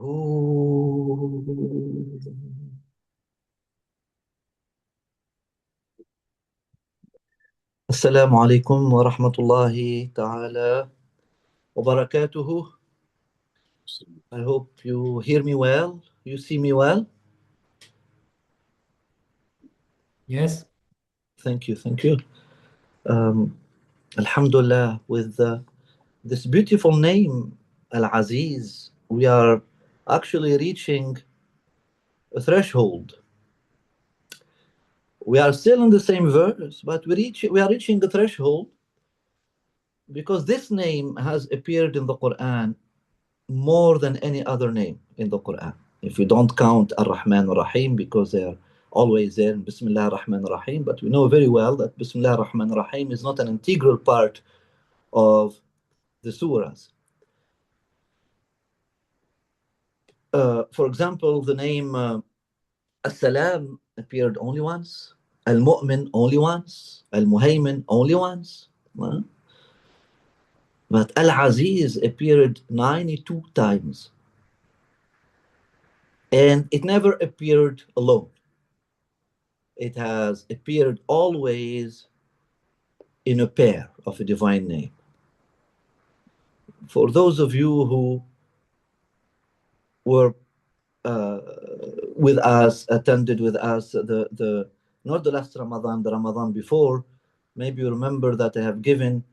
Ooh. Assalamu alaikum wa rahmatullahi ta'ala wa barakatuhu. I hope you hear me well. You see me well. Yes, Thank you. Thank you. Um, Alhamdulillah, with this beautiful name, Al-Aziz, we are actually reaching a threshold. We are still in the same verse, but we are reaching a threshold because this name has appeared in the Quran more than any other name in the Quran. If we don't count Ar-Rahman Ar-Rahim because they are always there in Bismillah Ar-Rahman Ar-Rahim, but we know very well that Bismillah Ar-Rahman Ar-Rahim is not an integral part of the surahs. For example, the name As-Salam appeared only once, Al-Mu'min only once, Al-Muhaymin only once. But Al-Aziz appeared 92 times. And it never appeared alone. It has appeared always in a pair of a divine name. For those of you who were uh, with us, attended with us, the not the last Ramadan, the Ramadan before, maybe you remember that I have given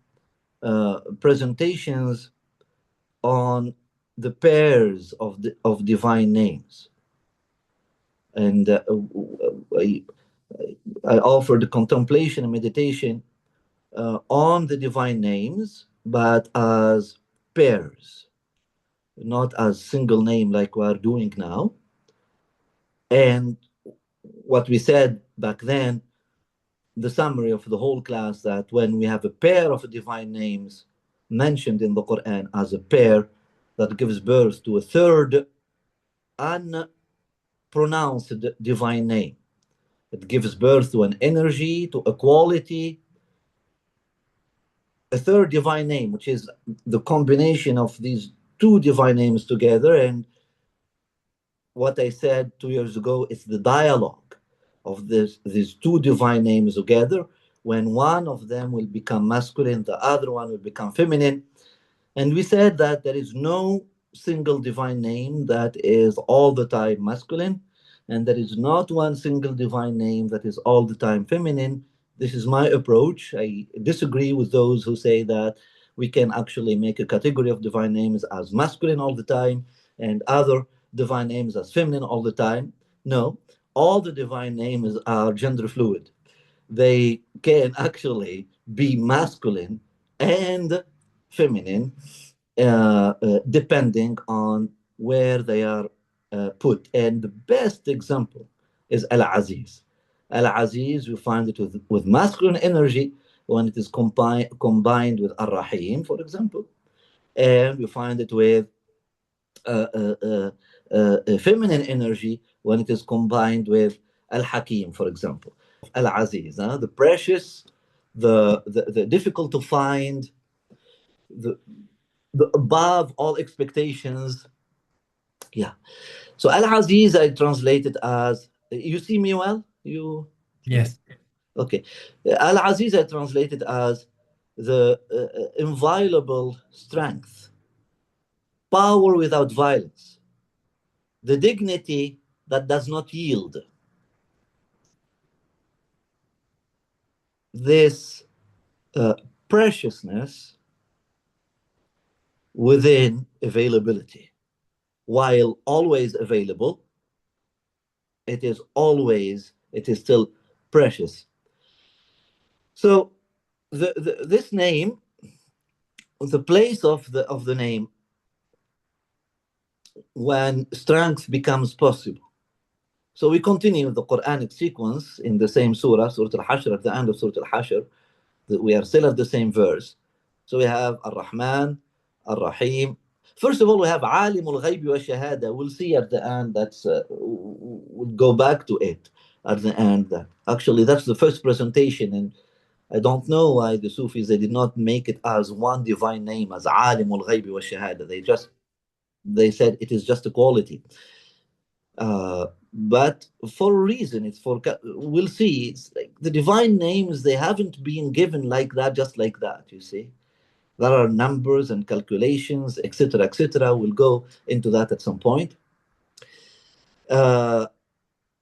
presentations on the pairs of divine names, and I offered the contemplation and meditation on the divine names, but as pairs, not as single name like we are doing now. And what we said back then, the summary of the whole class, that when we have a pair of divine names mentioned in the Quran as a pair, that gives birth to a third unpronounced divine name. It gives birth to an energy, to a quality, a third divine name, which is the combination of these two divine names together. And what I said 2 years ago is the dialogue of these two divine names together. When one of them will become masculine, the other one will become feminine. And we said that there is no single divine name that is all the time masculine, and there is not one single divine name that is all the time feminine. This is my approach. I disagree with those who say that we can actually make a category of divine names as masculine all the time and other divine names as feminine all the time. No, all the divine names are gender fluid. They can actually be masculine and feminine, depending on where they are put. And the best example is Al-Azīz. Al-Azīz, you find it with masculine energy when it is combined with Ar-Rahim, for example. And you find it with uh, uh, uh, feminine energy when it is combined with Al-Hakim, for example. Al-Azīz, the precious, the difficult to find, the above all expectations. Yeah. So Al-Aziz I translated as, you see me well? You yes, okay. Al-Aziz I translated as the inviolable strength, power without violence, the dignity that does not yield. This uh, preciousness within availability, while always available, it is still precious. So this name, the place of the name when strength becomes possible. So we continue the Quranic sequence in the same surah, Surah Al-Hashr. At the end of Surah Al-Hashr, we are still at the same verse. So we have Ar-Rahman, Ar-Rahim. First of all, we have Alimul Ghaybi wa Shahada. We'll see at the end. We'll go back to it at the end. Actually, that's the first presentation, and I don't know why the Sufis they did not make it as one divine name as Alimul Ghaybi wa Shahada. They just They said it is just a quality. But for a reason, we'll see. It's like the divine names, they haven't been given like that, just like that, you see. There are numbers and calculations, etc., etc. We'll go into that at some point.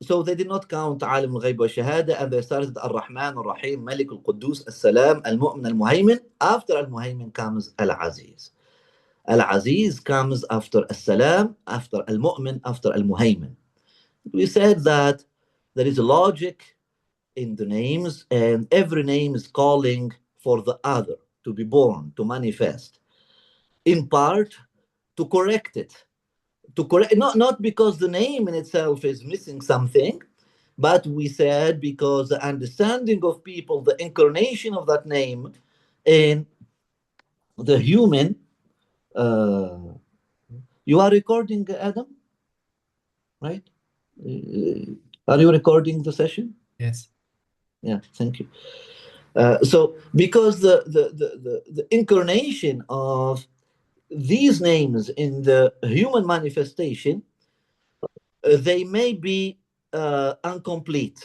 So they did not count عالم الغيب والشهادة, and they started Ar-Rahman, Ar-Rahim, Malik, Al-Quddus, Al-Salam, Al-Mu'min, Al-Muhaymin. After Al-Muhaymin comes Al-Aziz. Al-Aziz comes after Al-Salam, after Al-Mu'min, after Al-Muhaymin. We said that there is a logic in the names, and every name is calling for the other to be born, to manifest, in part to correct it. To correct, not because the name in itself is missing something, but we said because the understanding of people, the incarnation of that name in the human. You are recording, Adam, right? Are you recording the session? Yes. Yeah, thank you. So because the incarnation of these names in the human manifestation, they may be incomplete.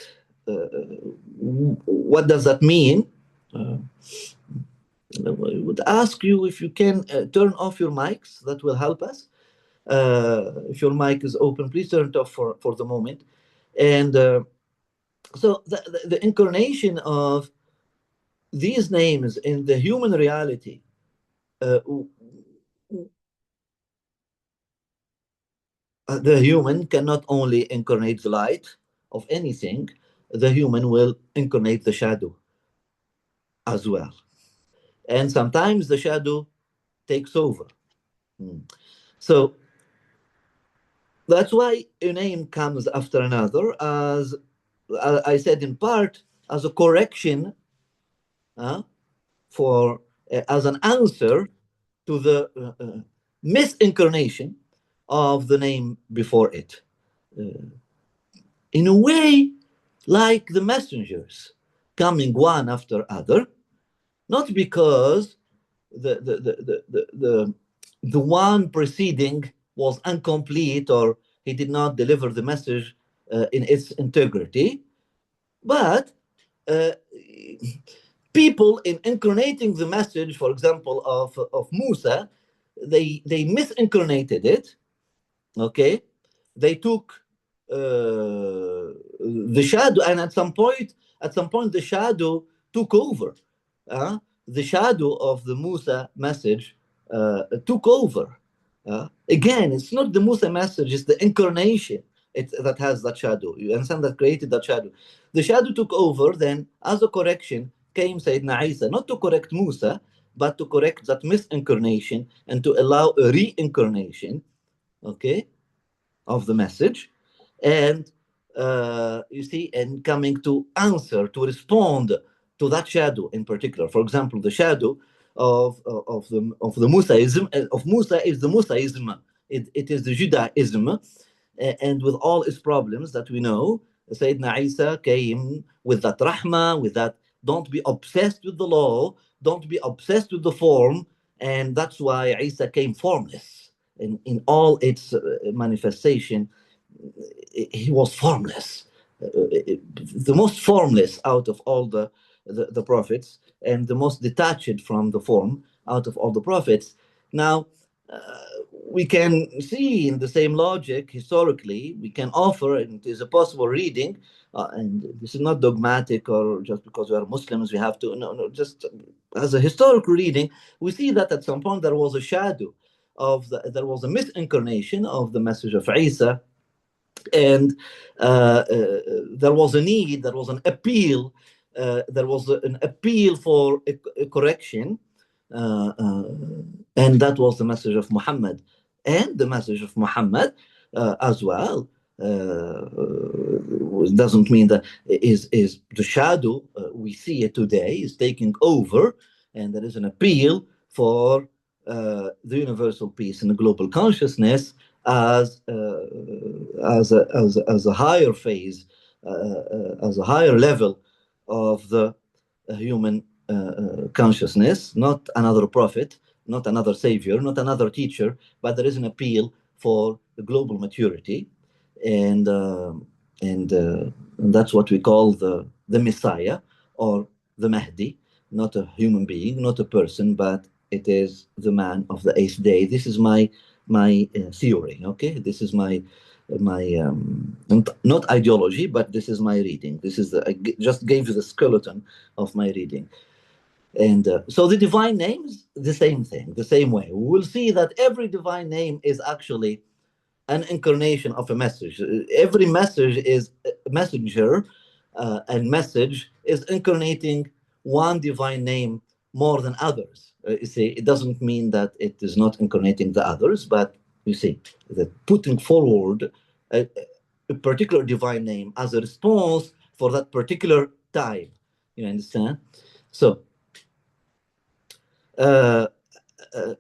What does that mean? I would ask you if you can turn off your mics. That will help us. If your mic is open, please turn it off for the moment. And so the incarnation of these names in the human reality, the human cannot only incarnate the light of anything, the human will incarnate the shadow as well. And sometimes the shadow takes over. So that's why a name comes after another, as I said, in part as a correction for as an answer to the misincarnation of the name before it. In a way, like the messengers coming one after other, not because the one preceding was incomplete or he did not deliver the message in its integrity, but people in incarnating the message, for example, of Musa, they misincarnated it. Okay, they took the shadow, and at some point, the shadow took over. The shadow of the Musa message took over. Again, it's not the Musa message; it's the incarnation that has that shadow. You understand, that created that shadow. The shadow took over. Then, as a correction, came Sayyidina Isa, not to correct Musa, but to correct that misincarnation and to allow a reincarnation, okay, of the message. And you see, and coming to answer, to respond to that shadow in particular. For example, the shadow of the Musaism of Musa is the Musaism. It is the Judaism, and with all its problems that we know, Sayyidina Isa came with that rahmah, with that don't be obsessed with the law, don't be obsessed with the form, and that's why Isa came formless in all its manifestation. He was formless, the most formless out of all the prophets, and the most detached from the form out of all the prophets. Now, we can see in the same logic historically, we can offer, and it is a possible reading, and this is not dogmatic or just because we are Muslims, we have to, no, just as a historical reading, we see that at some point there was a shadow there was a misincarnation of the message of Isa, and there was a need, there was an appeal, for a correction, and that was the message of Muhammad. And the message of Muhammad as well doesn't mean that is the shadow we see it today is taking over, and there is an appeal for the universal peace and the global consciousness as a higher phase, as a higher level of the human consciousness, not another prophet, not another savior, not another teacher, but there is an appeal for the global maturity, and that's what we call the Messiah or the Mahdi, not a human being, not a person, but it is the man of the eighth day. This is my theory. Okay, this is my not ideology, but this is my reading. This is just gave you the skeleton of my reading. And so the divine names, the same thing, the same way. We will see that every divine name is actually an incarnation of a message. Every message is a messenger, and message is incarnating one divine name more than others. You see, it doesn't mean that it is not incarnating the others, but you see, that putting forward a particular divine name as a response for that particular time. You understand? So, uh,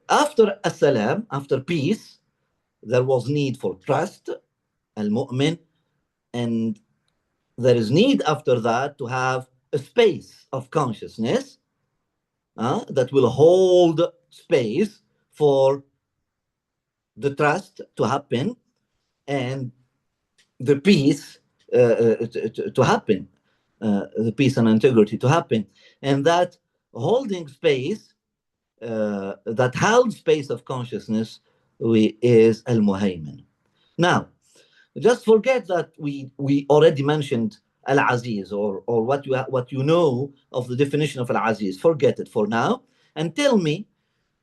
after as-salam, after peace, there was need for trust, al-mu'min, and there is need after that to have a space of consciousness that will hold space for the trust to happen and the peace to happen, the peace and integrity to happen. And that holding space, that held space of consciousness, is al-muhaymin. Now, just forget that we already mentioned Al-Azīz, or what you know of the definition of Al-Azīz. Forget it for now and tell me,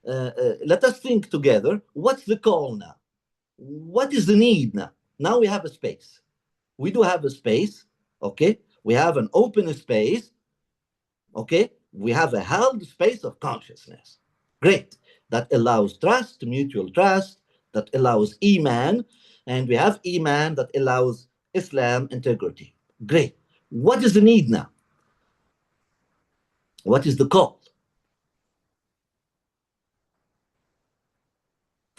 let us think together, what's the call now? What is the need now? Now we have a space. We do have a space, okay? We have an open space, okay? We have a held space of consciousness. Great. That allows trust, mutual trust, that allows Iman, and we have Iman that allows Islam, integrity. Great. What is the need now? What is the call?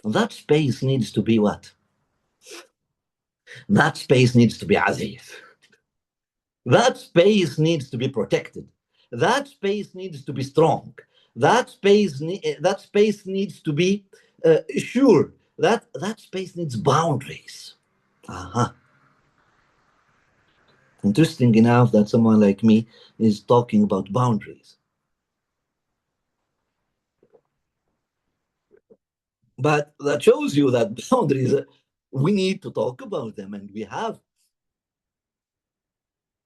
That space needs to be what? That space needs to be Aziz. That space needs to be protected. That space needs to be strong. That space needs to be sure. That space needs boundaries. Uh-huh. Interesting enough that someone like me is talking about boundaries. But that shows you that boundaries, we need to talk about them, and we have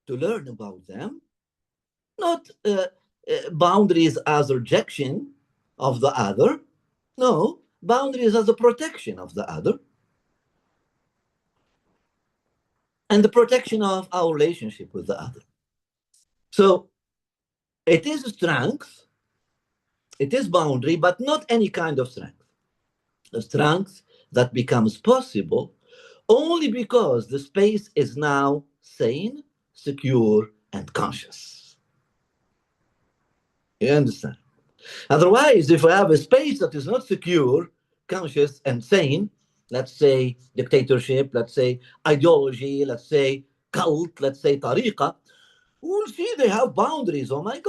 to learn about them. Not boundaries as rejection of the other. No, boundaries as a protection of the other. And the protection of our relationship with the other. So it is strength, it is boundary, but not any kind of strength. A strength that becomes possible only because the space is now sane, secure, and conscious. You understand? Otherwise, if we have a space that is not secure, conscious, and sane, let's say dictatorship, let's say ideology, let's say cult, let's say tariqa, we'll see they have boundaries. Oh my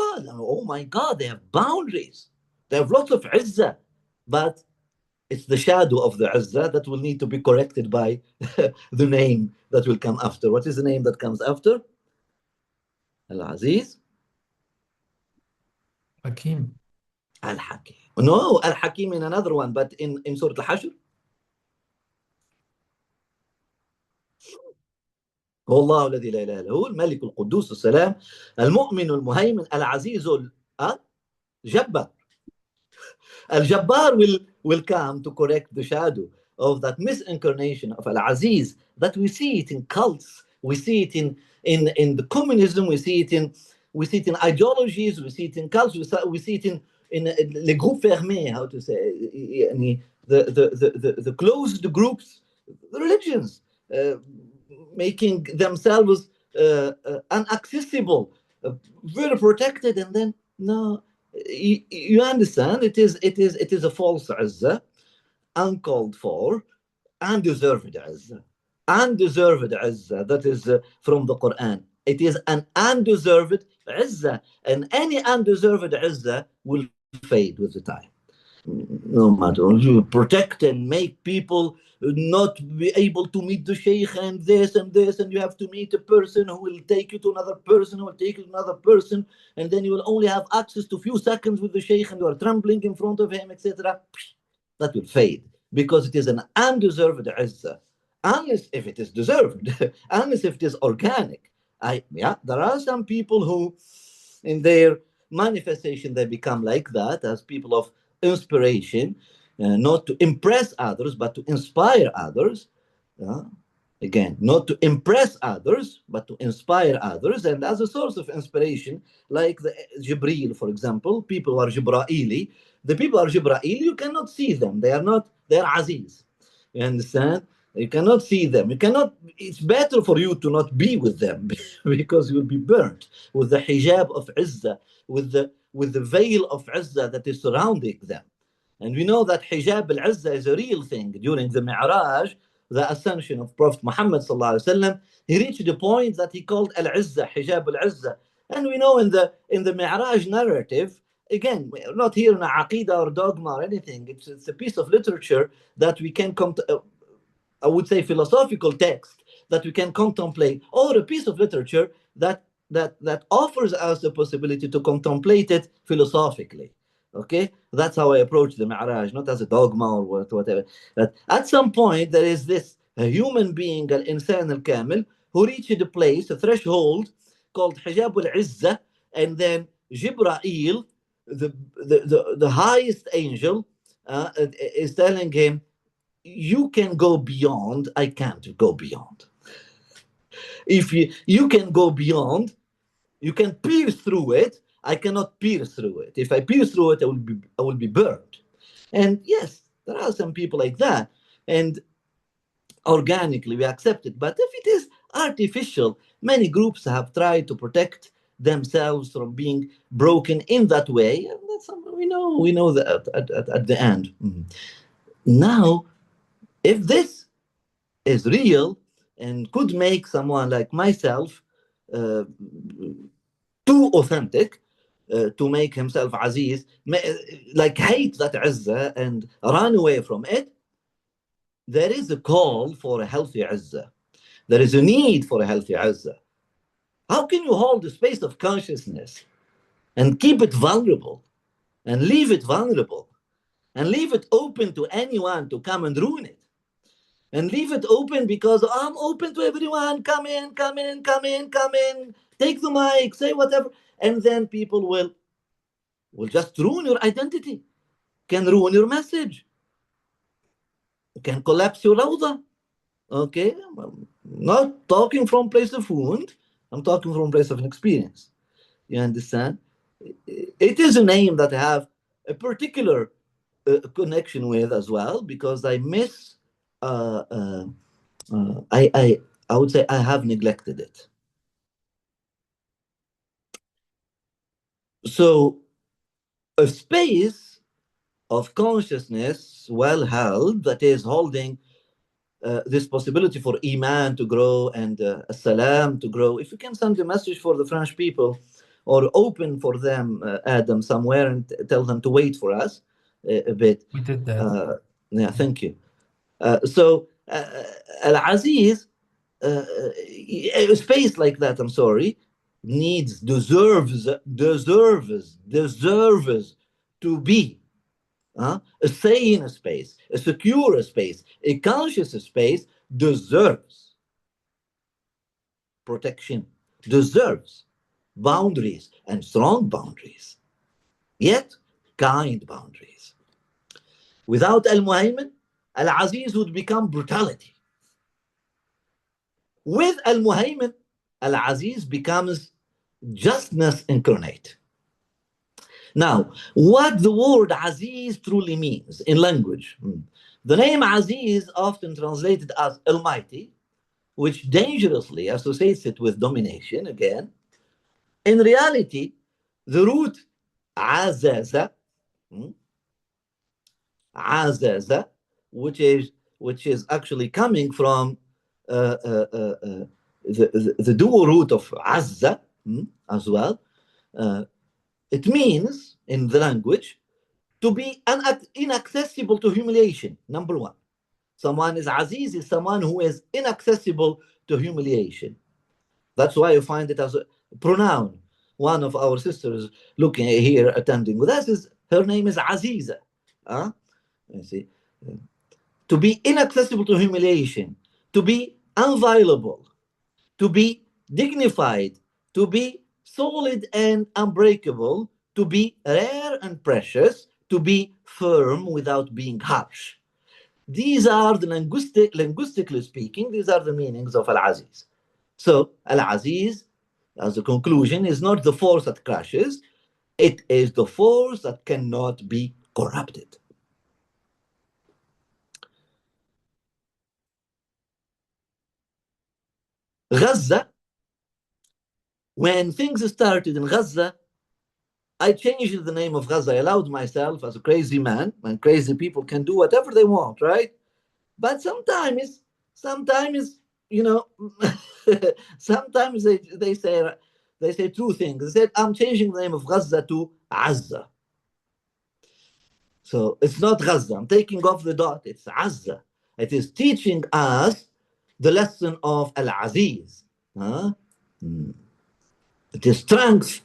God, they have boundaries. They have lots of izzah, but it's the shadow of the izzah that will need to be corrected by the name that will come after. What is the name that comes after? Al-Azīz? Hakim. Al-Hakim. No, Al-Hakim in another one, but in Surah Al-Hashr. هو الله الذي لا إله إلا هو الملك القدوس السلام المؤمن المهيمن العزيز الجبار. Al-Jabbar will come to correct the shadow of that misincarnation of Al-Azīz, that we see it in cults, we see it in the communism, we see it in ideologies, we see it in cults, we see it in les groupes fermés, how to say, the closed groups, the religions, making themselves inaccessible, very protected, and then no. You understand? It is a false izzah, uncalled for, undeserved izzah. Undeserved izzah. That is from the Quran. It is an undeserved izzah, and any undeserved izzah will fade with the time. no matter, you protect and make people not be able to meet the sheikh and this and this, and you have to meet a person who will take you to another person who will take you to another person, and then you will only have access to few seconds with the sheikh and you are trembling in front of him, etc. That will fade because it is an undeserved izzah, unless if it is deserved, unless if it is organic. Yeah, there are some people who in their manifestation they become like that as people of inspiration, not to impress others but to inspire others. uh, Again, not to impress others but to inspire others, and as a source of inspiration, like the Jibreel, for example. People who are Jibra'ili, the people who are Jibra'ili, you cannot see them, they are not, they are Aziz, you understand. You cannot see them, you cannot, it's better for you to not be with them because you will be burnt with the hijab of izzah, with the veil of izzah that is surrounding them. And we know that hijab al-izzah is a real thing. During the Mi'raj, the ascension of Prophet Muhammad sallallahu alaihi wasallam, he reached the point that he called al-izzah, hijab al-izzah. And we know in the Mi'raj narrative, again, we're not here in a aqidah or dogma or anything. It's a piece of literature that we can come to, I would say, philosophical text that we can contemplate, or a piece of literature that offers us the possibility to contemplate it philosophically. Okay, that's how I approach the Mi'raj, not as a dogma or whatever. That at some point there is this a human being, al insan al kamil, who reached a place, a threshold called hijab al izzah, and then Jibra'il, the highest angel, is telling him, you can go beyond, I can't go beyond. If you can go beyond, you can pierce through it, I cannot pierce through it. If I pierce through it, I will be burned. And yes, there are some people like that, and organically we accept it. But if it is artificial, many groups have tried to protect themselves from being broken in that way, and that's something we know that at the end. Now, if this is real and could make someone like myself uh, too authentic, to make himself Aziz, like hate that Izzah and run away from it, there is a call for a healthy Izzah. There is a need for a healthy Izzah. How can you hold the space of consciousness and keep it vulnerable and leave it vulnerable and leave it open to anyone to come and ruin it? And leave it open because I'm open to everyone. Come in, come in, come in, come in. Take the mic, say whatever, and then people will just ruin your identity, can ruin your message, can collapse your rawda. Okay, I'm not talking from place of wound. I'm talking from place of an experience. You understand? It is a name that I have a particular connection with as well because I miss. Uh, uh, I would say I have neglected it. So a space of consciousness well held that is holding this possibility for Iman to grow and Salam to grow. If you can send a message for the French people or open for them, Adam, somewhere and tell them to wait for us a bit. We did that. Yeah, thank you. So Al-Aziz, a space like that, I'm sorry, deserves to be a sane space, a secure space, a conscious space, deserves protection, deserves boundaries and strong boundaries, yet kind boundaries. Without Al-Muhaymin, Al-Aziz would become brutality. With Al-Muhaymin, Al-Aziz becomes justness incarnate. Now, what the word Aziz truly means in language. The name Aziz, often translated as Almighty, which dangerously associates it with domination again. In reality, the root Azaza, Azaza, which is actually coming from the dual root of Azza as well. It means in the language To be inaccessible to humiliation, number one. Someone is Aziz is someone who is inaccessible to humiliation. That's why you find it as a pronoun. One of our sisters looking here, attending with us, is her name is Aziza. Huh? You see, to be inaccessible to humiliation, to be unviolable, to be dignified, to be solid and unbreakable, to be rare and precious, to be firm without being harsh. These are the linguistically speaking, these are the meanings of Al-Aziz. So Al-Aziz, as a conclusion, is not the force that crashes, it is the force that cannot be corrupted. Gaza, when things started in Gaza, I changed the name of Gaza. I allowed myself as a crazy man, and crazy people can do whatever they want, right? But sometimes, you know, sometimes they say true things. They said, I'm changing the name of Gaza to Azza. So it's not Gaza. I'm taking off the dot. It's Azza. It is teaching us the lesson of Al-Aziz. Huh? It is strength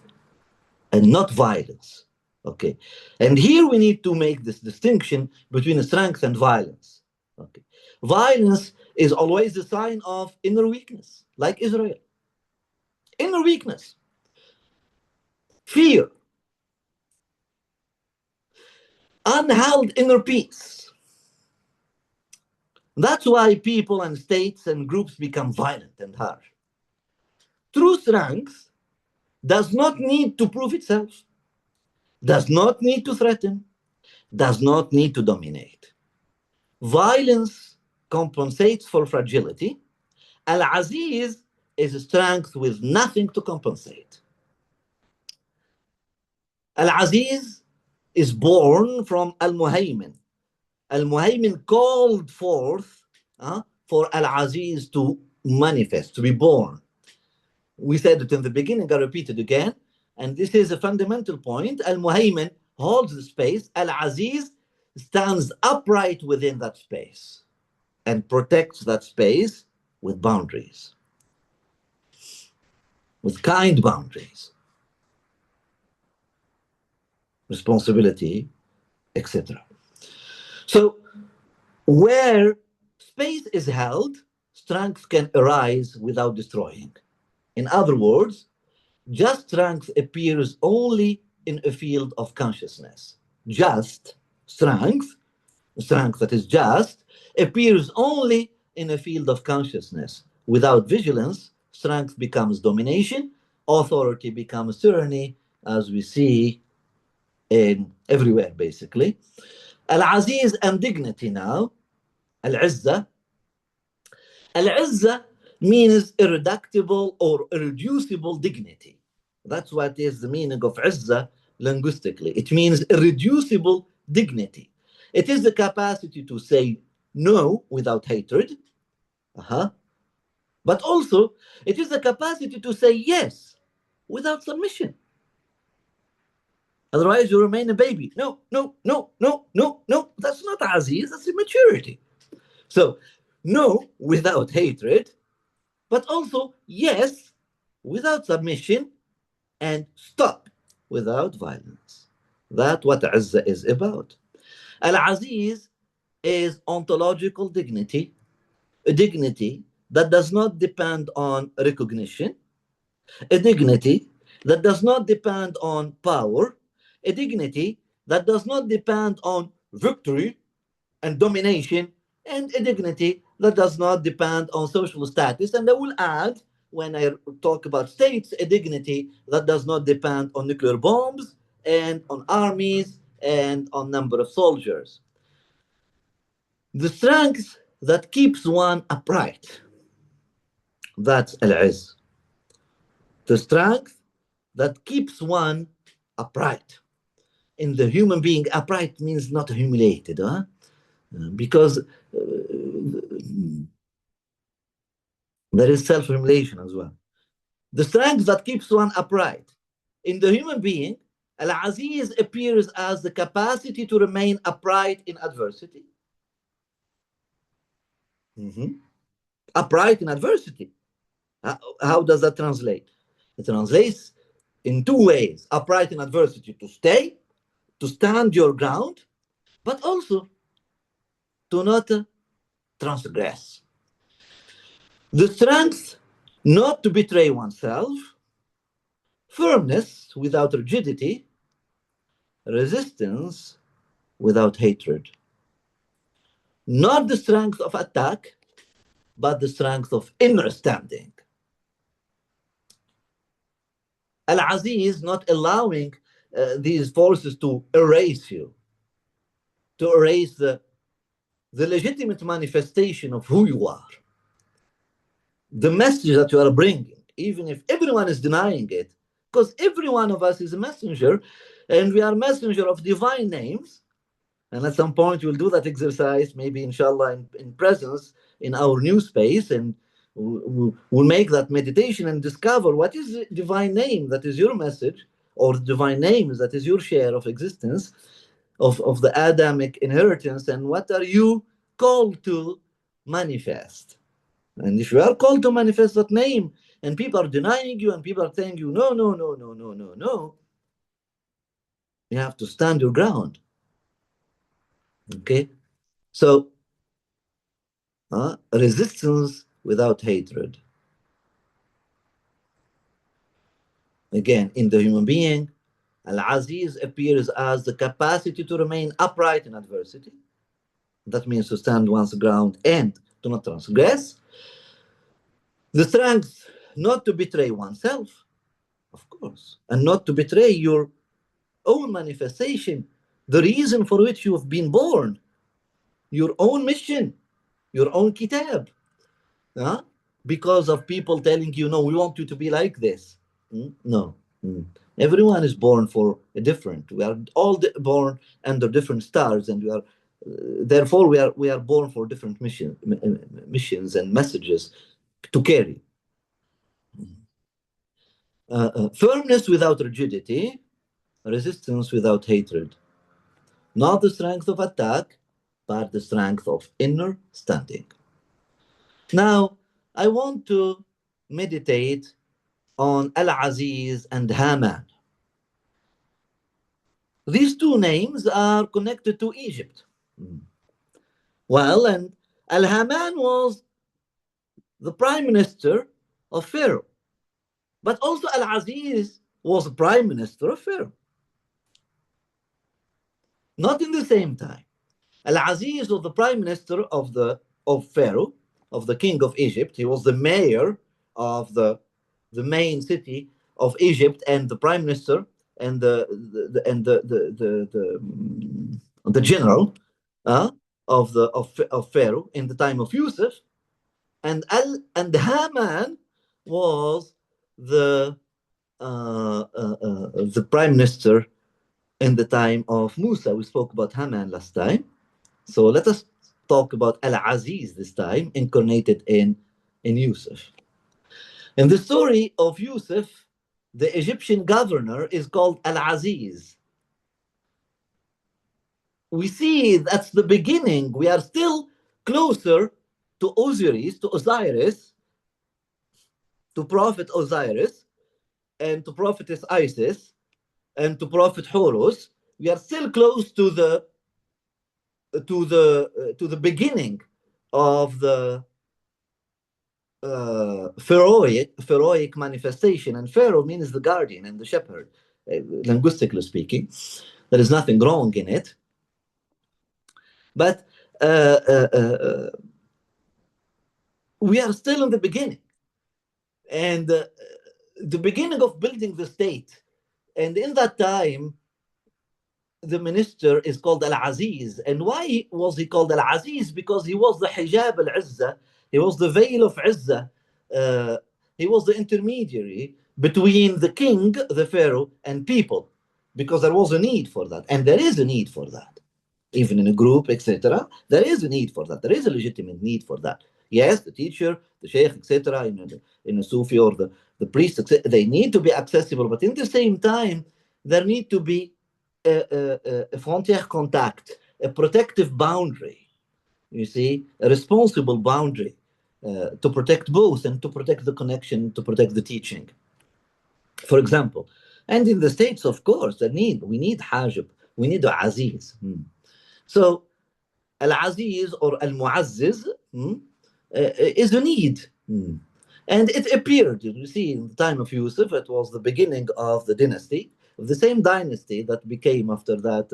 and not violence. Okay. And here we need to make this distinction between strength and violence. Okay. Violence is always a sign of inner weakness, like Israel. Inner weakness, fear, unheld inner peace. That's why people and states and groups become violent and harsh. True strength does not need to prove itself, does not need to threaten, does not need to dominate. Violence compensates for fragility. Al-Aziz is strength with nothing to compensate. Al-Aziz is born from Al-Muhaymin. Al-Muhaymin called forth for Al-Aziz to manifest, to be born. We said it in the beginning, I repeat it again, and this is a fundamental point. Al-Muhaymin holds the space. Al-Aziz stands upright within that space and protects that space with boundaries, with kind boundaries, responsibility, etc. So, where space is held, strength can arise without destroying. In other words, just strength appears only in a field of consciousness. Just strength, strength that is just, appears only in a field of consciousness. Without vigilance, strength becomes domination, authority becomes tyranny, as we see in everywhere, basically. Al-Aziz and dignity now. Al-Izza. Al-Izza means irreducible or irreducible dignity. That's what is the meaning of Izza linguistically. It means irreducible dignity. It is the capacity to say no without hatred. But also, it is the capacity to say yes without submission. Otherwise, you remain a baby. No, no, no, no, no, no. That's not Aziz, that's immaturity. So, no without hatred, but also yes without submission, and stop without violence. That's what Izzah is about. Al-Aziz is ontological dignity, a dignity that does not depend on recognition, a dignity that does not depend on power, a dignity that does not depend on victory and domination, and a dignity that does not depend on social status. And I will add, when I talk about states, a dignity that does not depend on nuclear bombs and on armies and on number of soldiers. The strength that keeps one upright, that's al-izz. The strength that keeps one upright. In the human being, upright means not humiliated, huh? Because there is self-humiliation as well. The strength that keeps one upright. In the human being, Al-ʿAzīz appears as the capacity to remain upright in adversity. Upright in adversity. How does that translate? It translates in two ways. Upright in adversity, to stay, to stand your ground, but also to not transgress. The strength not to betray oneself, firmness without rigidity, resistance without hatred. Not the strength of attack, but the strength of inner standing. Al-ʿAzīz not allowing these forces to erase you, to erase the legitimate manifestation of who you are, the message that you are bringing, even if everyone is denying it, because every one of us is a messenger, and we are messenger of divine names. And at some point we'll do that exercise, maybe inshallah in presence in our new space, and we'll make that meditation and discover what is the divine name that is your message, or the divine name that is your share of existence, of the Adamic inheritance, and what are you called to manifest. And if you are called to manifest that name, and people are denying you, and people are telling you, no, no, no, no, no, no, no, you have to stand your ground. Okay? So, resistance without hatred. Again, in the human being, Al-ʿAzīz appears as the capacity to remain upright in adversity. That means to stand one's ground and to not transgress. The strength not to betray oneself, of course, and not to betray your own manifestation, the reason for which you have been born, your own mission, your own kitab, because of people telling you, no, we want you to be like this. No. Everyone is born for a different. We are all born under different stars, and we are therefore we are born for different missions and messages to carry. Firmness without rigidity, resistance without hatred. Not the strength of attack, but the strength of inner standing. Now, I want to meditate on Al-ʿAzīz and Haman. These two names are connected to Egypt. Well, and Al-Haman was the prime minister of Pharaoh, but also Al-ʿAzīz was the prime minister of Pharaoh. Not in the same time. Al-ʿAzīz was the prime minister of Pharaoh, of the king of Egypt. He was the mayor of the main city of Egypt, and the prime minister and the general of Pharaoh in the time of Yusuf, and Haman was the prime minister in the time of Musa. We spoke about Haman last time, so let us talk about Al-ʿAzīz this time, incarnated in Yusuf. In the story of Yusuf, the Egyptian governor is called Al-ʿAzīz. We see that's the beginning. We are still closer to Osiris, to Prophet Osiris, and to Prophetess Isis, and to Prophet Horus. We are still close to the beginning of the pharaohic manifestation. And Pharaoh means the guardian and the shepherd, linguistically speaking. There is nothing wrong in it. But we are still in the beginning. And the beginning of building the state. And in that time, the minister is called Al-ʿAzīz. And why was he called Al-ʿAzīz? Because he was the hijab al-Izzah. He was the veil of Izzah. He was the intermediary between the king, the pharaoh, and people, because there was a need for that. And there is a need for that. Even in a group, etc., there is a need for that. There is a legitimate need for that. Yes, the teacher, the Shaykh, etc., in a Sufi or the priest, they need to be accessible. But in the same time, there need to be a frontière contact, a protective boundary, you see, a responsible boundary to protect both and to protect the connection, to protect the teaching. For example, and in the States, of course, we need hajib, we need al-aziz. So al-aziz or al-mu'azziz is a need. And it appeared, you see, in the time of Yusuf, it was the beginning of the dynasty, of the same dynasty that became after that,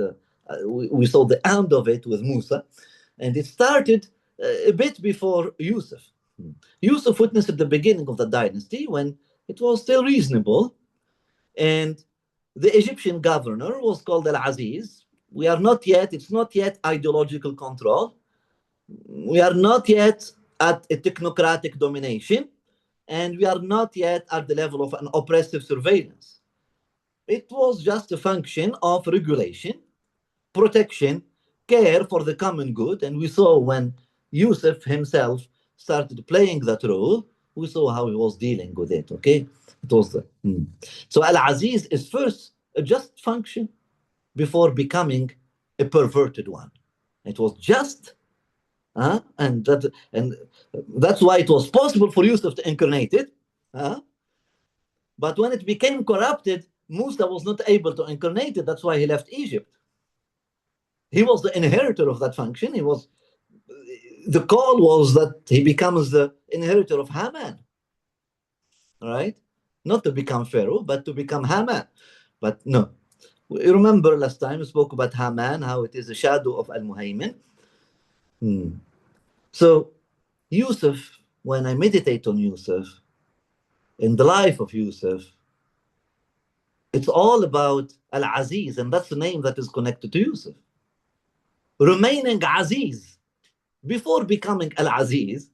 we saw the end of it with Musa. And it started a bit before Yusuf. Yusuf witnessed the beginning of the dynasty when it was still reasonable. And the Egyptian governor was called Al-Azīz. It's not yet ideological control. We are not yet at a technocratic domination. And we are not yet at the level of an oppressive surveillance. It was just a function of regulation, protection, care for the common good. And we saw when Yusuf himself started playing that role, we saw how he was dealing with it, okay? It was the, So Al-Aziz is first a just function before becoming a perverted one. It was just, and that's why it was possible for Yusuf to incarnate it. But when it became corrupted, Musa was not able to incarnate it. That's why he left Egypt. He was the inheritor of that function. The call was that he becomes the inheritor of Haman. All right? Not to become Pharaoh, but to become Haman. But no. You remember last time we spoke about Haman, how it is a shadow of Al-Muhaymin. So Yusuf, when I meditate on Yusuf, in the life of Yusuf, it's all about Al-Aziz, and that's the name that is connected to Yusuf. Remaining Aziz. Before becoming Al-Aziz,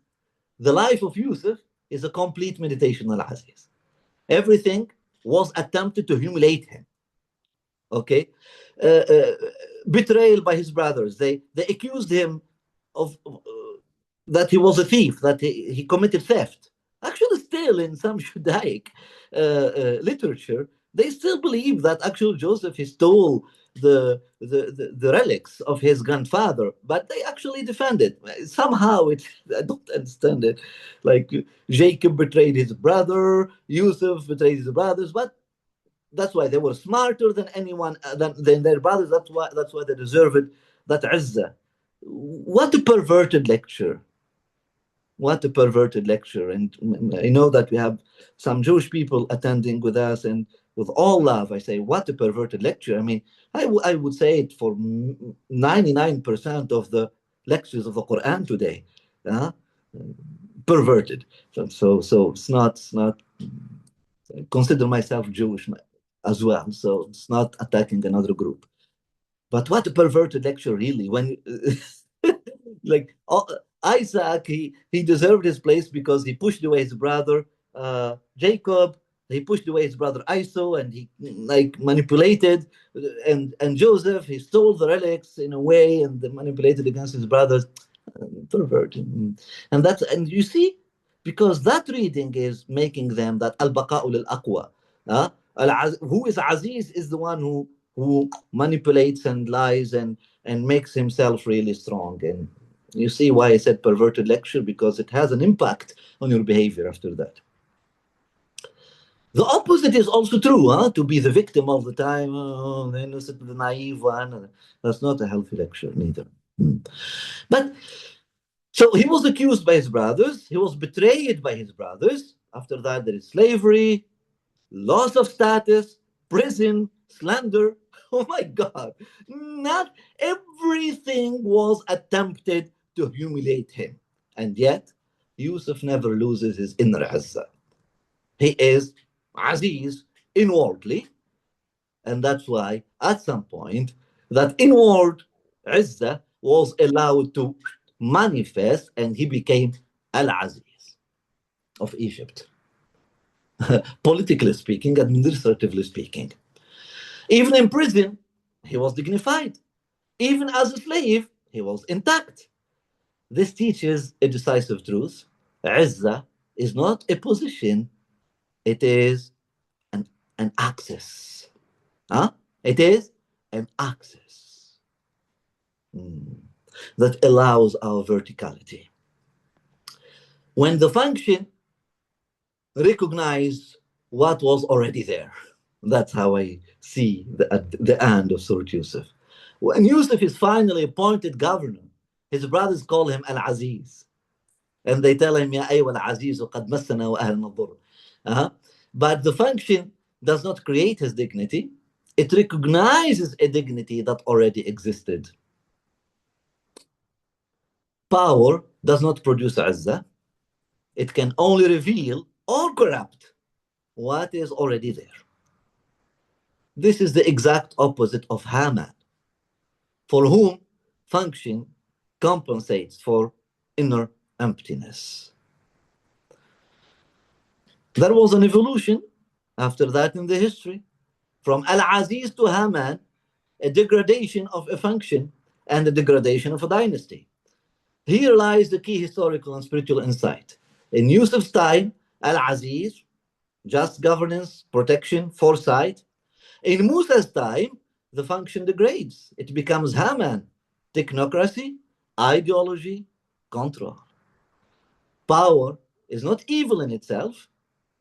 the life of Yusuf is a complete meditation on Al-Aziz. Everything was attempted to humiliate him. Okay? Betrayal by his brothers. They accused him of that he was a thief, that he committed theft. Actually, still in some Judaic literature, they still believe that actually Joseph he stole the relics of his grandfather, but they actually defend it. Somehow, I don't understand it. Like Jacob betrayed his brother, Yusuf betrayed his brothers, but that's why they were smarter than anyone than their brothers. That's why they deserved that izzah. What a perverted lecture! What a perverted lecture! And I know that we have some Jewish people attending with us, and with all love, I say, what a perverted lecture. I mean, I would say it for 99% of the lectures of the Quran today, perverted. So it's not. I consider myself Jewish as well, so it's not attacking another group. But what a perverted lecture, really. When like Isaac, he deserved his place because he pushed away his brother Jacob. He pushed away his brother Esau, and he like manipulated. And Joseph, he stole the relics in a way and manipulated against his brothers. Perverted. And you see, because that reading is making them that al-baqa'u lil-aqwa. Who is Aziz is the one who manipulates and lies and makes himself really strong. And you see why I said perverted lecture, because it has an impact on your behavior after that. The opposite is also true, to be the victim all the time, the innocent, the naive one. That's not a healthy lecture, neither. But so he was accused by his brothers, he was betrayed by his brothers. After that, there is slavery, loss of status, prison, slander. Oh my God. Not everything was attempted to humiliate him. And yet, Yusuf never loses his inner izzah. He is Aziz inwardly. And that's why, at some point, that inward izzah was allowed to manifest, and he became Al-Aziz of Egypt. Politically speaking, administratively speaking. Even in prison, he was dignified. Even as a slave, he was intact. This teaches a decisive truth. Izzah is not a position, it is an access. Huh? It is an axis that allows our verticality. When the function recognizes what was already there, that's how I see the end of Surah Yusuf. When Yusuf is finally appointed governor, his brothers call him Al-ʿAzīz. And they tell him, يا أيها العزيز قد مسنا وأهلنا الضر. But the function does not create his dignity. It recognizes a dignity that already existed. Power does not produce izzah. It can only reveal or corrupt what is already there. This is the exact opposite of Haman, for whom function compensates for inner emptiness. There was an evolution after that in the history. From Al-Aziz to Haman, a degradation of a function and a degradation of a dynasty. Here lies the key historical and spiritual insight. In Yusuf's time, Al-Aziz, just governance, protection, foresight. In Musa's time, the function degrades. It becomes Haman, technocracy, ideology, control. Power is not evil in itself.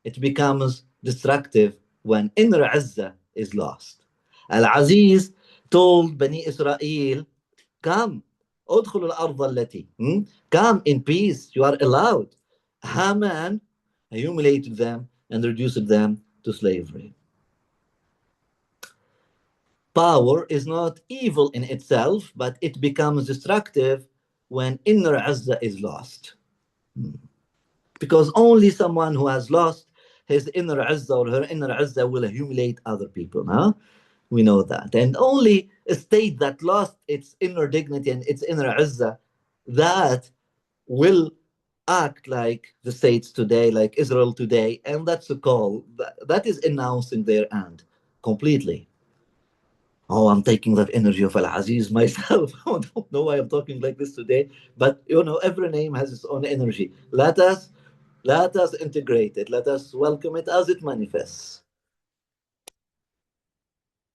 It becomes destructive when inner izzah is lost. Al-Aziz told Bani Israel, come, ادخلوا الأرض التي, come in peace, you are allowed. Haman humiliated them and reduced them to slavery. Power is not evil in itself, but it becomes destructive when inner izzah is lost. Because only someone who has lost his inner izzah or her inner izzah will humiliate other people. Huh? We know that. And only a state that lost its inner dignity and its inner izzah, that will act like the states today, like Israel today. And that's a call. That is announcing their end completely. Oh, I'm taking that energy of Al-Aziz myself. I don't know why I'm talking like this today, but every name has its own energy. Let us integrate it. Let us welcome it as it manifests.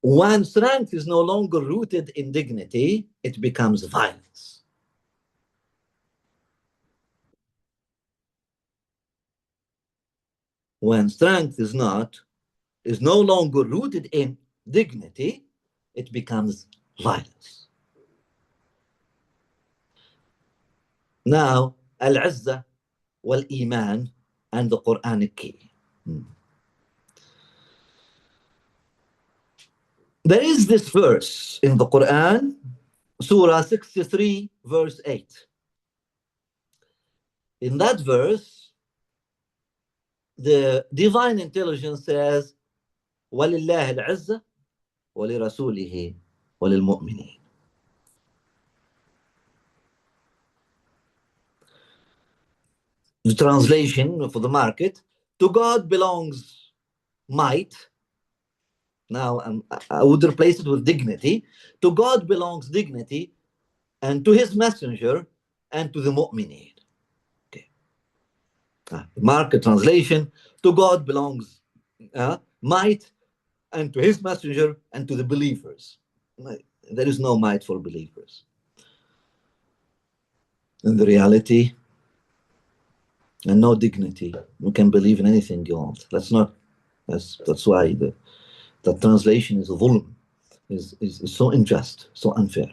When strength is no longer rooted in dignity, it becomes violence. When strength is no longer rooted in dignity, it becomes violence. Now, al-izzah wal-iman and the Quranic key. There is this verse in the Quran, Surah 63, verse 8. In that verse, the divine intelligence says, وَلِلَّهِ الْعِزَّةِ وَلِرَسُولِهِ وَلِلْمُؤْمِنِينَ. The translation for the market, to God belongs might. Now, I would replace it with dignity. To God belongs dignity, and to his messenger, and to the mu'mineen. Okay. Market translation, to God belongs might, and to his messenger, and to the believers. There is no might for believers. In the reality, and no dignity. You can believe in anything you want. That's why the translation is dhulm, is so unjust, so unfair.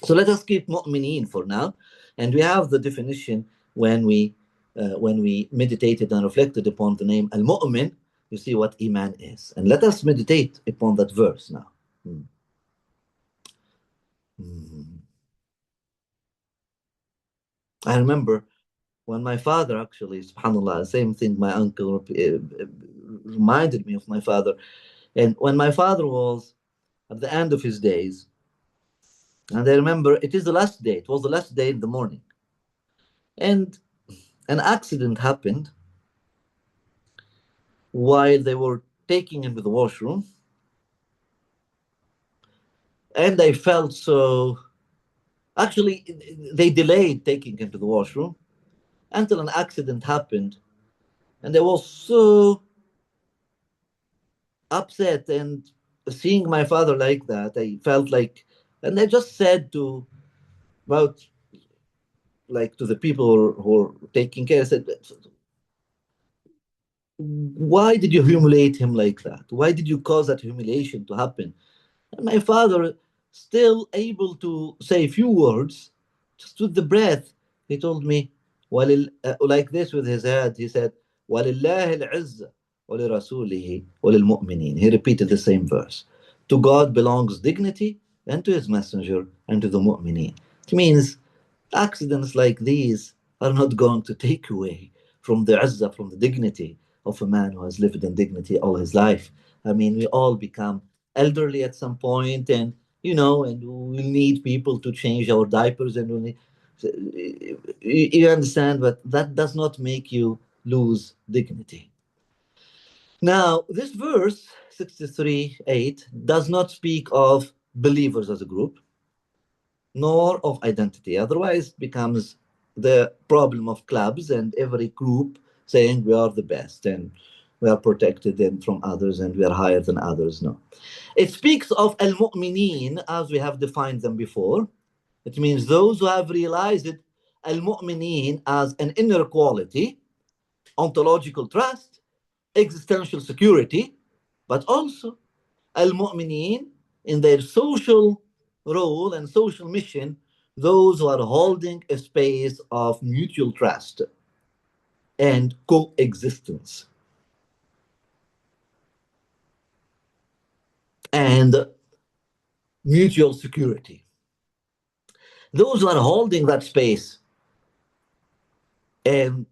So let us keep mu'mineen for now. And we have the definition when we meditated and reflected upon the name al-mu'min, you see what iman is. And let us meditate upon that verse now. I remember when my father, actually, subhanAllah, same thing, my uncle reminded me of my father. And when my father was at the end of his days, and I remember it is the last day, it was the last day in the morning. And an accident happened while they were taking him to the washroom. And I felt so, actually, they delayed taking him to the washroom until an accident happened. And I was so upset and seeing my father like that, I felt like, and I just said to about like to the people who are taking care, I said, why did you humiliate him like that? Why did you cause that humiliation to happen? And my father, still able to say a few words, just with the breath, he told me, like this with his head, he said, وَلِلَّهِ الْعِزَّةِ وَلِرَسُولِهِ وَلِلْمُؤْمِنِينَ. He repeated the same verse. To God belongs dignity, and to his messenger, and to the mu'mineen. It means accidents like these are not going to take away from the izzah, from the dignity of a man who has lived in dignity all his life. I mean, we all become elderly at some point, and and we need people to change our diapers, and you understand, but that does not make you lose dignity. Now, this verse 63:8 does not speak of believers as a group, nor of identity. Otherwise, it becomes the problem of clubs and every group saying we are the best and we are protected from others and we are higher than others. No. It speaks of al-mu'mineen as we have defined them before. It means those who have realized it, al-mu'mineen, as an inner quality, ontological trust, existential security, but also al-mu'mineen in their social role and social mission, those who are holding a space of mutual trust and coexistence and mutual security. Those who are holding that space and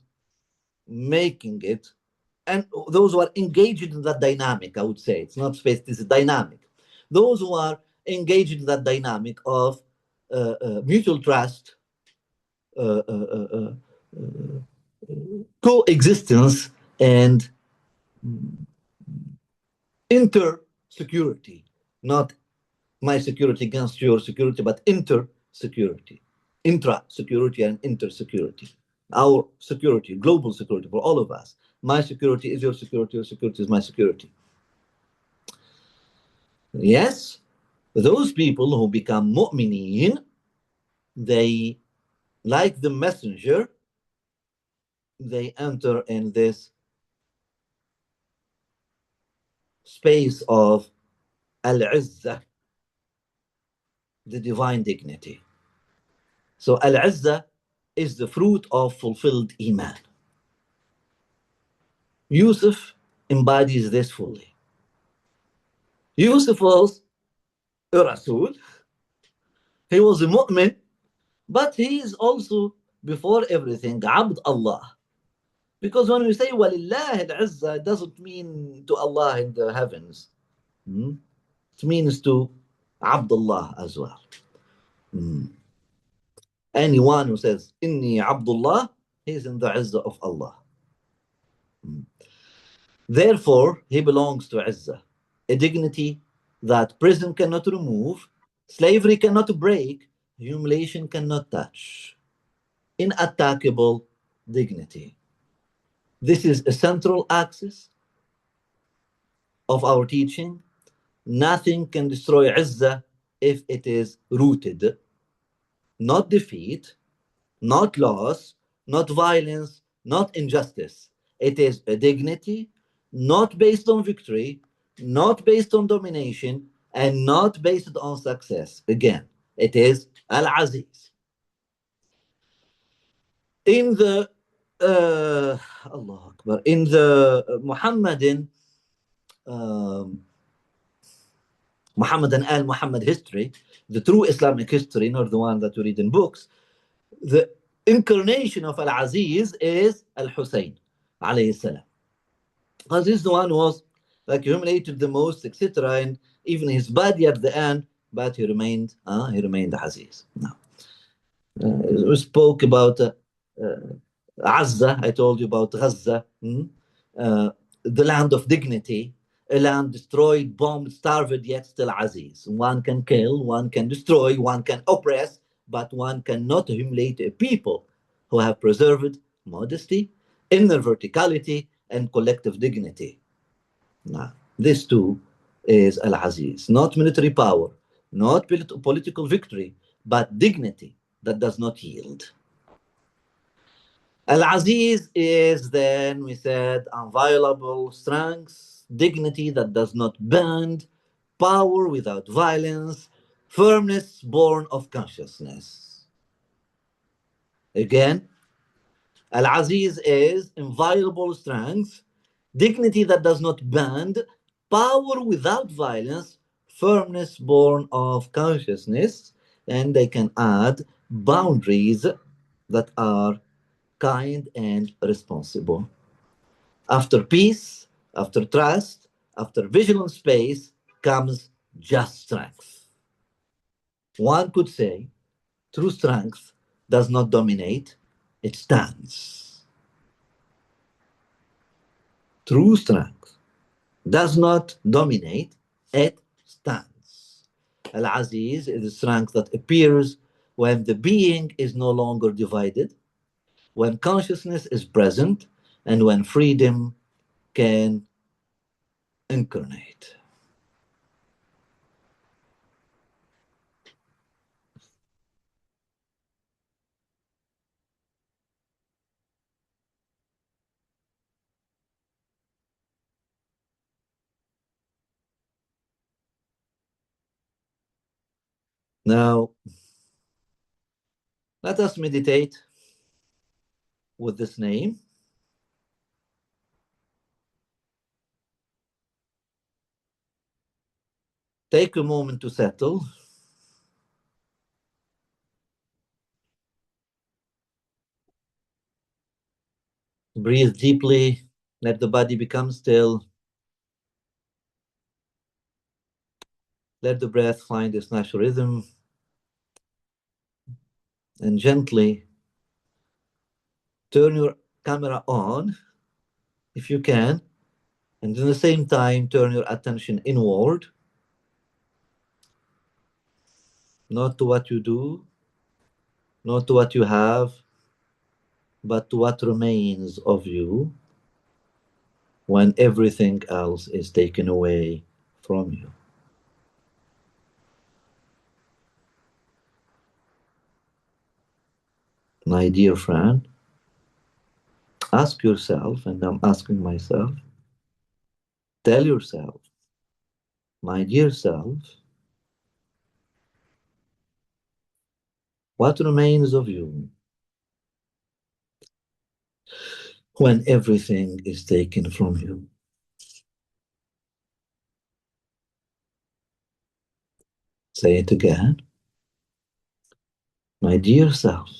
making it, and those who are engaged in that dynamic, I would say, it's not space, this is dynamic. Those who are engaged in that dynamic of mutual trust, uh, uh, uh, coexistence, and inter-security, not my security against your security, but inter-security, intra-security and inter-security. Our security, global security for all of us. My security is your security is my security. Yes, those people who become mu'mineen, they, like the messenger, they enter in this space of al-izzah, the divine dignity. So al-izzah is the fruit of fulfilled iman. Yusuf embodies this fully. Yusuf was a Rasul, he was a mu'min, but he is also, before everything, Abd Allah. Because when we say Walillah al-Izzah, it doesn't mean to Allah in the heavens. It means to Abdullah as well. Anyone who says Inni Abdullah, he is in the Izzah of Allah. Therefore, he belongs to Izzah, a dignity that prison cannot remove, slavery cannot break, humiliation cannot touch. Inattackable dignity. This is a central axis of our teaching. Nothing can destroy Izzah if it is rooted, not defeat, not loss, not violence, not injustice. It is a dignity not based on victory, not based on domination, and not based on success. Again, it is Al-Azīz. In the Allah Akbar, in the Muhammadan al-Muhammad history, the true Islamic history, not the one that we read in books, the incarnation of Al-Azīz is Al-Hussein alayhi salam. Because he's the one who was like humiliated the most, etc. And even his body at the end, but he remained Aziz. Now, we spoke about Azza, I told you about Gaza, the land of dignity, a land destroyed, bombed, starved, yet still Aziz. One can kill, one can destroy, one can oppress, but one cannot humiliate a people who have preserved modesty, inner verticality, and collective dignity. Now, these two is Al-Aziz. Not military power, not political victory, but dignity that does not yield. Al-Aziz is then, we said, inviolable strength, dignity that does not bend, power without violence, firmness born of consciousness. Again, Al-Aziz is inviolable strength, dignity that does not bend, power without violence, firmness born of consciousness, and they can add boundaries that are kind and responsible. After peace, after trust, after vigilant space comes just strength. One could say true strength does not dominate, it stands. True strength does not dominate, it stands. Al-Aziz is the strength that appears when the being is no longer divided, when consciousness is present, and when freedom can incarnate. Now, let us meditate with this name. Take a moment to settle. Breathe deeply. Let the body become still. Let the breath find its natural rhythm. And gently turn your camera on if you can. And at the same time, turn your attention inward, not to what you do, not to what you have, but to what remains of you when everything else is taken away from you. My dear friend, ask yourself, and I'm asking myself, tell yourself, my dear self, what remains of you when everything is taken from you? Say it again. My dear self,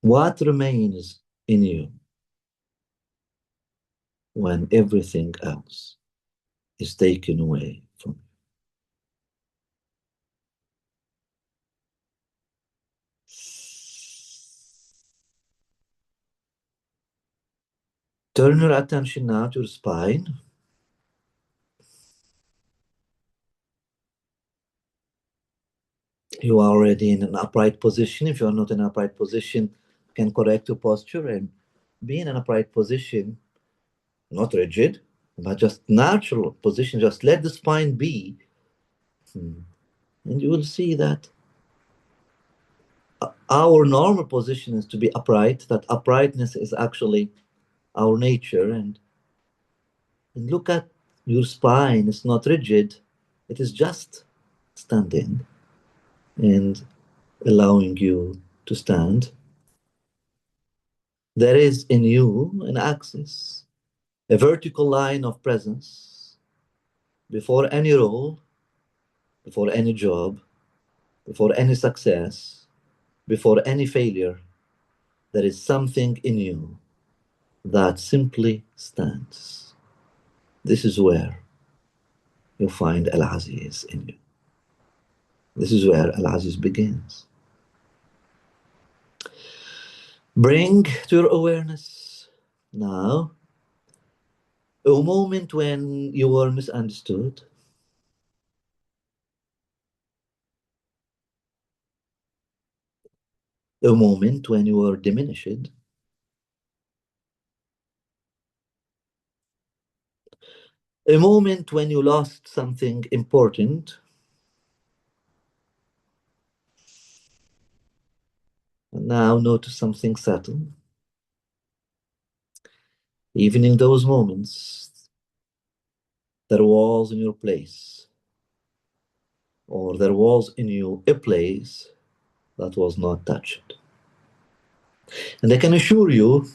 what remains in you when everything else is taken away from you? Turn your attention now to your spine. You are already in an upright position. If you are not in an upright position, you can correct your posture and be in an upright position, not rigid, but just natural position. Just let the spine be. And you will see that our normal position is to be upright, that uprightness is actually our nature. And look at your spine, it's not rigid, it is just standing and allowing you to stand. There is in you an axis, a vertical line of presence before any role, before any job, before any success, before any failure. There is something in you that simply stands. This is where you find Al-Azīz in you. This is where Al-Azīz begins. Bring to your awareness now a moment when you were misunderstood, A moment when you were diminished. A moment when you lost something important. And now notice something subtle. Even in those moments, there was in your place, or there was in you a place that was not touched. And I can assure you,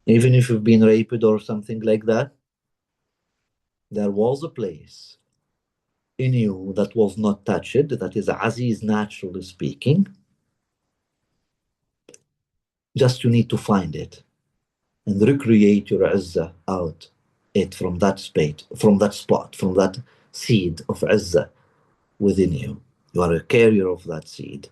even if you've been raped or something like that, there was a place in you that was not touched, that is Aziz, naturally speaking. Just you need to find it and recreate your Izzah out it from that spot, from that seed of Izzah within you. You are a carrier of that seed.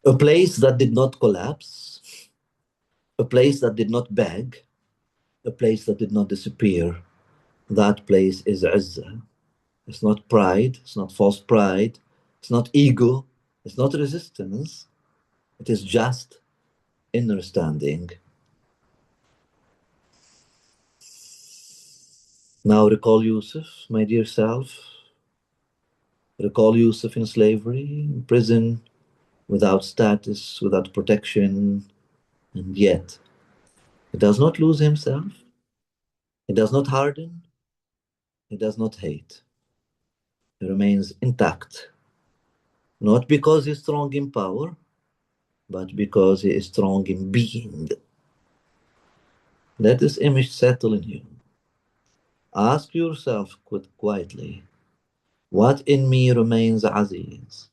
A place that did not collapse, a place that did not beg, a place that did not disappear. That place is Izzah. It's not pride, it's not false pride, it's not ego, it's not resistance. It is just understanding. Now recall Yusuf, my dear self. Recall Yusuf in slavery, in prison, without status, without protection, and yet he does not lose himself. He does not harden. He does not hate. He remains intact, not because he's strong in power, but because he is strong in being. Let this image settle in you. Ask yourself quietly, what in me remains Aziz,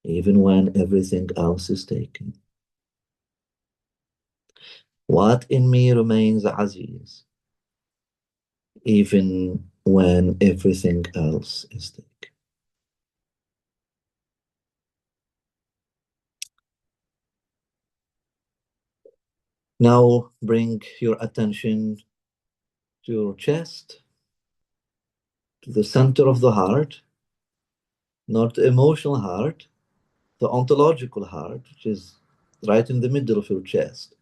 even when everything else is taken? What in me remains Aziz, even when everything else is taken? Now bring your attention to your chest, to the center of the heart, not the emotional heart, the ontological heart, which is right in the middle of your chest.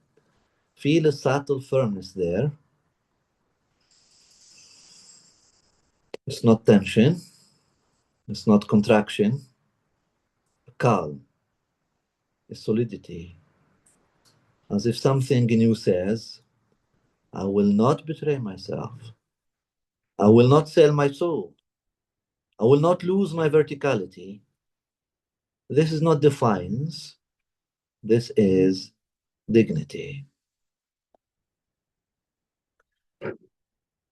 Feel a subtle firmness there. It's not tension, it's not contraction, calm, a solidity, as if something in you says, I will not betray myself. I will not sell my soul. I will not lose my verticality. This is not defiance, this is dignity.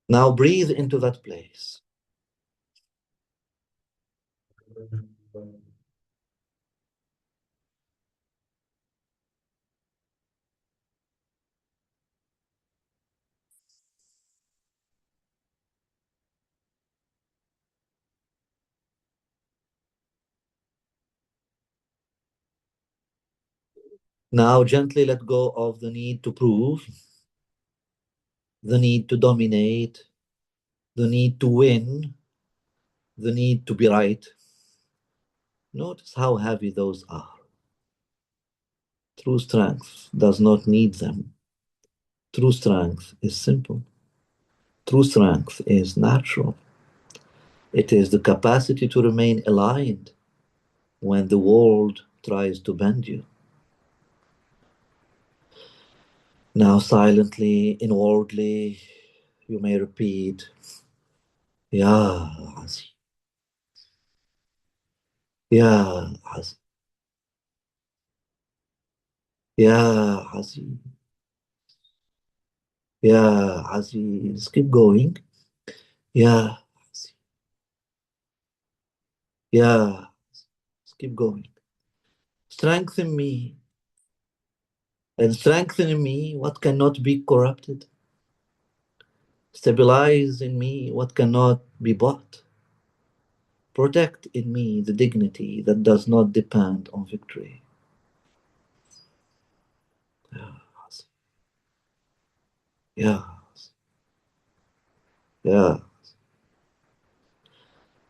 Now breathe into that place. Now gently let go of the need to prove, the need to dominate, the need to win, the need to be right. Notice how heavy those are. True strength does not need them. True strength is simple. True strength is natural. It is the capacity to remain aligned when the world tries to bend you. Now, silently, inwardly, you may repeat, Ya Aziz, Ya Aziz, Ya Aziz, Ya Aziz. Keep going. Ya Aziz, Ya Aziz. Keep going. Strengthen me, and strengthen in me what cannot be corrupted. Stabilize in me what cannot be bought. Protect in me the dignity that does not depend on victory. Yeah, yeah.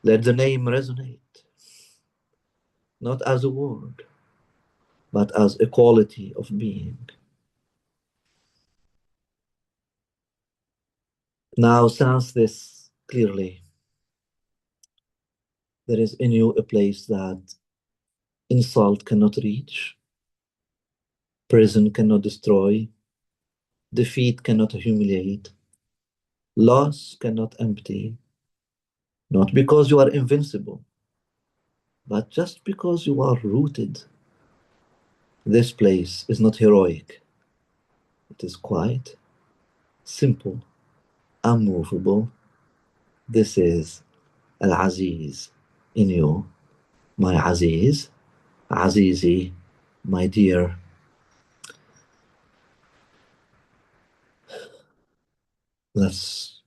Let the name resonate, not as a word, but as a quality of being. Now, sense this clearly. There is in you a place that insult cannot reach, prison cannot destroy, defeat cannot humiliate, loss cannot empty, not because you are invincible, but just because you are rooted. This place is not heroic. It is quiet, simple, unmovable. This is Al-ʿAzīz in you, my Aziz, Azizi, my dear. That's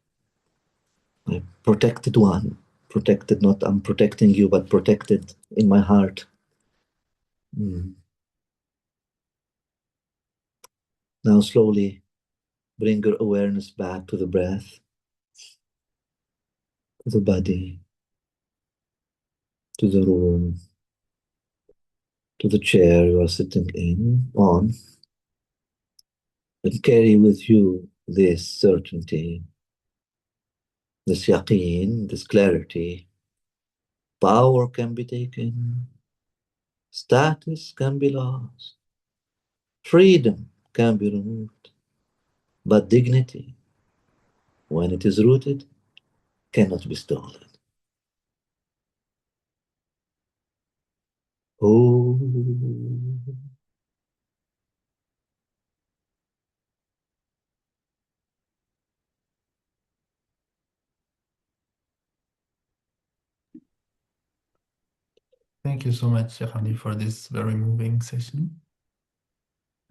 my protected one. Protected, not I'm protecting you, but protected in my heart. Now slowly bring your awareness back to the breath, to the body, to the room, to the chair you are sitting on, and carry with you this certainty, this yaqeen, this clarity. Power can be taken, status can be lost, freedom can be removed, but dignity, when it is rooted, cannot be stolen. Oh, Thank you so much, Shaykh Hamdi, for this very moving session.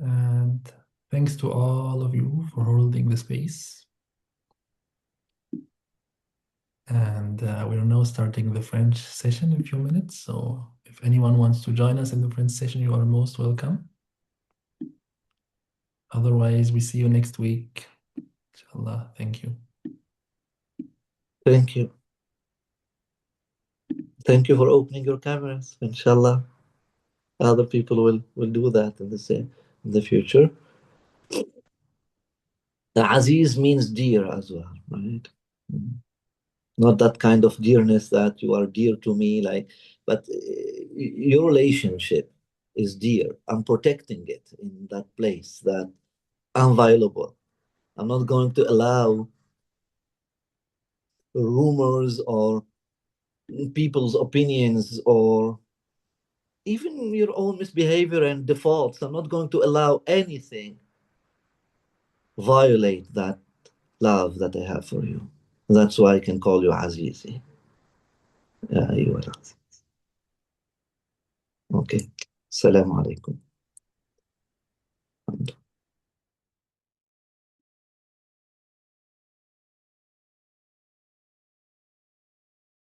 And thanks to all of you for holding the space. And we're now starting the French session in a few minutes. So if anyone wants to join us in the French session, you are most welcome. Otherwise, we see you next week. Inshallah. Thank you. thank you. Thank you for opening your cameras. Inshallah, other people will do that in the future. Aziz means dear as well, right? Not that kind of dearness that you are dear to me, like, but your relationship is dear. I'm protecting it in that place that unviolable. I'm not going to allow rumors or people's opinions or even your own misbehavior and defaults. I'm not going to allow anything violate that love that I have for you. That's why I can call you Azizi. Yeah, you are. Okay. Assalamu alaikum.